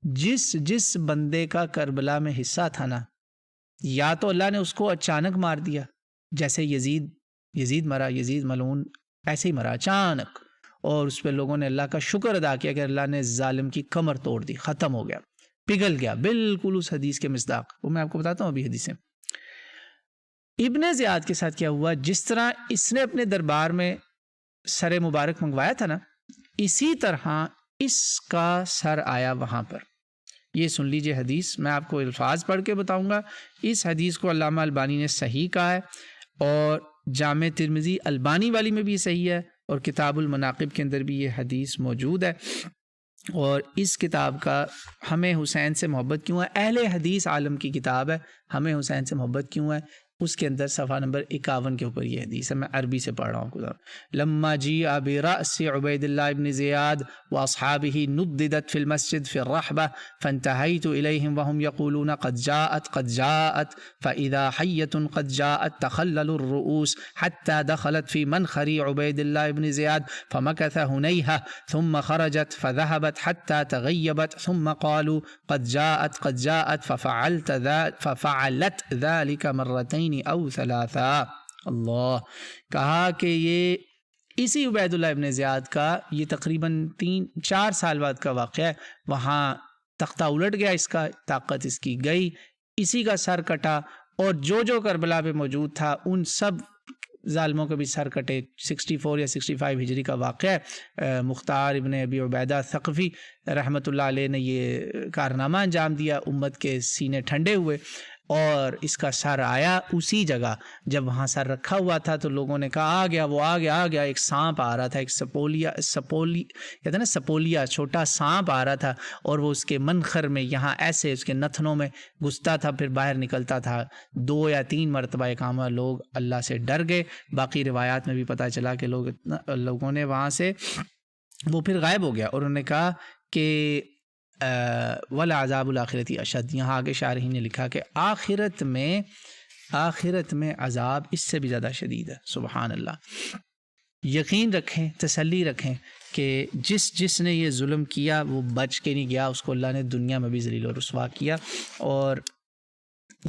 جس جس بندے کا کربلا میں حصہ تھا نا، یا تو اللہ نے اس کو اچانک مار دیا، جیسے یزید مرا، یزید ملعون ایسے ہی مرا اچانک، اور اس پہ لوگوں نے اللہ کا شکر ادا کیا کہ اللہ نے ظالم کی کمر توڑ دی، ختم ہو گیا، پگھل گیا بالکل اس حدیث کے مصداق۔ وہ میں آپ کو بتاتا ہوں ابھی حدیثیں۔ ابن زیاد کے ساتھ کیا ہوا، جس طرح اس نے اپنے دربار میں سر مبارک منگوایا تھا نا، اسی طرح اس کا سر آیا وہاں پر۔ یہ سن لیجئے حدیث، میں آپ کو الفاظ پڑھ کے بتاؤں گا۔ اس حدیث کو علامہ البانی نے صحیح کہا ہے، اور جامع ترمذی البانی والی میں بھی صحیح ہے، اور کتاب المناقب کے اندر بھی یہ حدیث موجود ہے۔ اور اس کتاب کا ہمیں حسین سے محبت کیوں ہے، اہل حدیث عالم کی کتاب ہے، ہمیں حسین سے محبت کیوں ہے، اس کے اندر صفحہ نمبر 51 کے اوپر یہ حدیث ہے، میں عربی سے پڑھ رہا ہوں۔ لما جیء برأس عبید اللہ بن زیاد واصحابہ نددت فی المسجد فی الرحبہ فانتہیت الیہم وهم یقولون قد جاءت فاذا حیۃ قد جاءت تخلل الرؤوس حتى دخلت في منخر عبید اللہ بن زیاد فمکث ہنیہہ ثم خرجت فذهبت حتى تغیبت ثم قالوا قد جاءت ففعلت ذلك مرتين او ثلاثا۔ اللہ، کہا کہ یہ اسی عبید اللہ ابن زیاد کا یہ تقریباً 3-4 سال بعد کا واقعہ ہے۔ وہاں تختہ الٹ گیا، اس کا طاقت اس کی گئی، اسی کا سر کٹا، اور جو کربلا پہ موجود تھا ان سب ظالموں کے بھی سر کٹے۔ 64 یا 65 ہجری کا واقعہ ہے۔ مختار ابن ابی عبیدہ ثقفی رحمۃ اللہ علیہ نے یہ کارنامہ انجام دیا، امت کے سینے ٹھنڈے ہوئے، اور اس کا سر آیا اسی جگہ۔ جب وہاں سر رکھا ہوا تھا تو لوگوں نے کہا آ گیا، وہ آ گیا۔ ایک سانپ آ رہا تھا، ایک کہتے ہیں نا سپولیا، چھوٹا سانپ آ رہا تھا، اور وہ اس کے منخر میں یہاں ایسے اس کے نتنوں میں گھستا تھا، پھر باہر نکلتا تھا۔ 2 یا 3 مرتبہ اقامہ لوگ اللہ سے ڈر گئے۔ باقی روایات میں بھی پتہ چلا کہ لوگوں نے وہاں سے وہ پھر غائب ہو گیا، اور انہوں نے کہا کہ وَلَعَذَابُ الْآخِرَةِ أَشَدُّ۔ یہاں آگے شارحین نے لکھا کہ آخرت میں عذاب اس سے بھی زیادہ شدید ہے۔ سبحان اللہ۔ یقین رکھیں، تسلی رکھیں کہ جس نے یہ ظلم کیا وہ بچ کے نہیں گیا، اس کو اللہ نے دنیا میں بھی ذلیل و رسوا کیا، اور